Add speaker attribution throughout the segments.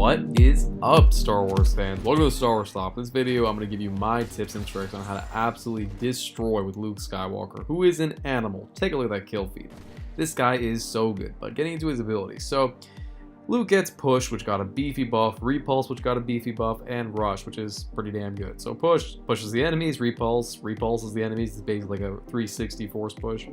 Speaker 1: What is up, Star Wars fans? Welcome to the Star Wars Stop. In this video, I'm going to give you my tips and tricks on how to absolutely destroy with Luke Skywalker, who is an animal. Take a look at that kill feed. This guy is so good, but getting into his abilities. So, Luke gets Push, which got a beefy buff, Repulse, which got a beefy buff, and Rush, which is pretty damn good. So Push pushes the enemies, repulses the enemies. It's basically like a 360 force push.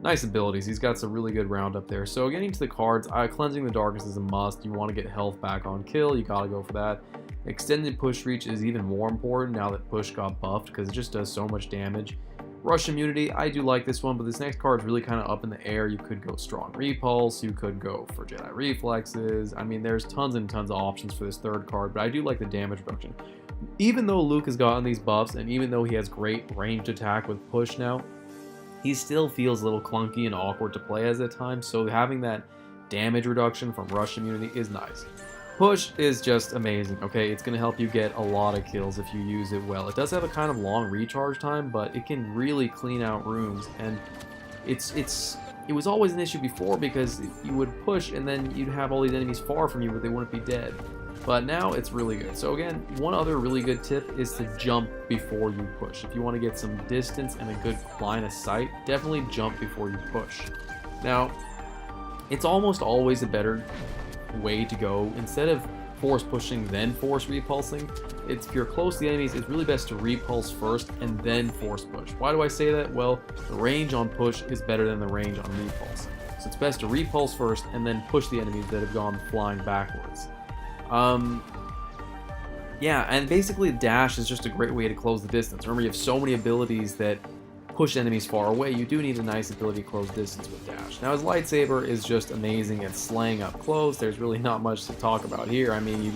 Speaker 1: Nice abilities. He's got some really good round up there. So getting to the cards, Cleansing the Darkness is a must. You want to get health back on kill, you gotta go for that. Extended Push Reach is even more important now that Push got buffed because it just does so much damage. Rush Immunity, I do like this one, but this next card is really kind of up in the air. You could go Strong Repulse, you could go for Jedi Reflexes. I mean, there's tons and tons of options for this third card, but I do like the damage reduction. Even though Luke has gotten these buffs, and even though he has great ranged attack with Push now, he still feels a little clunky and awkward to play as at times, so having that damage reduction from Rush Immunity is nice. Push is just amazing, okay? It's going to help you get a lot of kills if you use it well. It does have a kind of long recharge time, but it can really clean out rooms, and it was always an issue before because you would push and then you'd have all these enemies far from you, but they wouldn't be dead. But now it's really good. So again, one other really good tip is to jump before you push. If you want to get some distance and a good line of sight, definitely jump before you push. Now, it's almost always a better way to go. Instead of force pushing then force repulsing, if you're close to the enemies, it's really best to repulse first and then force push. Why do I say that? Well, the range on push is better than the range on repulse. So it's best to repulse first and then push the enemies that have gone flying backwards. Yeah, and basically dash is just a great way to close the distance. Remember, you have so many abilities that push enemies far away. You do need a nice ability to close distance with dash. Now, his lightsaber is just amazing at slaying up close. There's really not much to talk about here. I mean,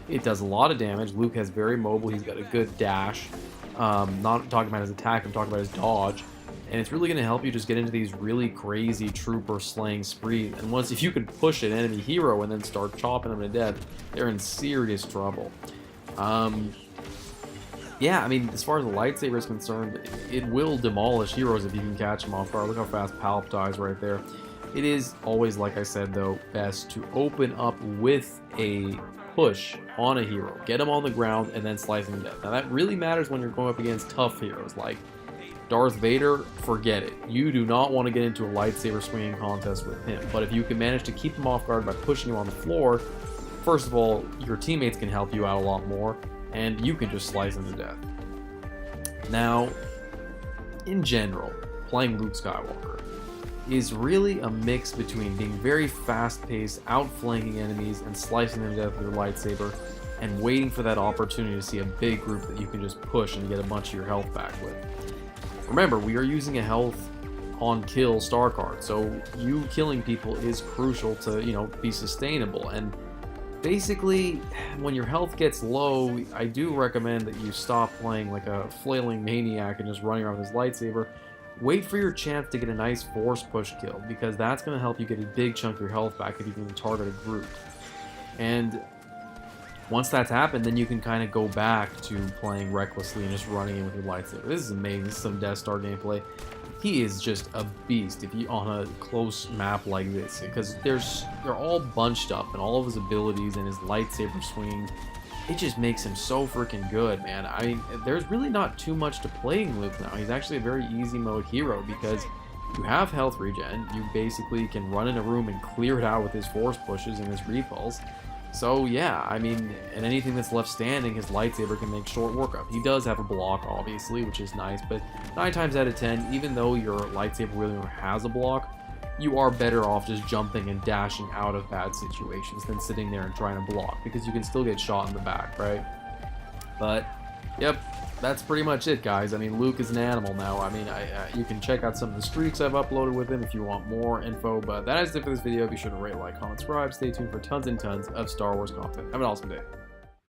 Speaker 1: it does a lot of damage. Luke has very mobile. He's got a good dash. Not talking about his attack, I'm talking about his dodge. And it's really going to help you just get into these really crazy trooper slaying sprees. And if you could push an enemy hero and then start chopping them to death, they're in serious trouble. Yeah, I mean, as far as the lightsaber is concerned, it will demolish heroes if you can catch them off guard. Look how fast Palp dies right there. It is always, like I said, though, best to open up with a push on a hero. Get him on the ground and then slice him to death. Now, that really matters when you're going up against tough heroes like Darth Vader. Forget it. You do not want to get into a lightsaber swinging contest with him. But if you can manage to keep him off guard by pushing him on the floor, first of all, your teammates can help you out a lot more, and you can just slice him to death. Now, in general, playing Luke Skywalker is really a mix between being very fast-paced, outflanking enemies, and slicing them to death with your lightsaber, and waiting for that opportunity to see a big group that you can just push and get a bunch of your health back with. Remember, we are using a health on kill star card, so you killing people is crucial to, be sustainable. And basically, when your health gets low, I do recommend that you stop playing like a flailing maniac and just running around with his lightsaber. Wait for your chance to get a nice force push kill, because that's going to help you get a big chunk of your health back if you can target a group. And once that's happened, then you can kind of go back to playing recklessly and just running in with your lightsaber. This is amazing. This is some Death Star gameplay. He is just a beast if you on a close map like this, because they're all bunched up, and all of his abilities and his lightsaber swinging, it just makes him so freaking good, man. I mean, there's really not too much to playing Luke now. He's actually a very easy mode hero because you have health regen. You basically can run in a room and clear it out with his force pushes and his repulse. So yeah, I mean, and anything that's left standing, his lightsaber can make short work of. He does have a block, obviously, which is nice, but 9 times out of 10, even though your lightsaber really only has a block, you are better off just jumping and dashing out of bad situations than sitting there and trying to block, because you can still get shot in the back, right? But, yep, that's pretty much it, guys. I mean, Luke is an animal now. I mean, you can check out some of the streaks I've uploaded with him if you want more info, but that is it for this video. Be sure to rate, like, comment, subscribe. Stay tuned for tons and tons of Star Wars content. Have an awesome day.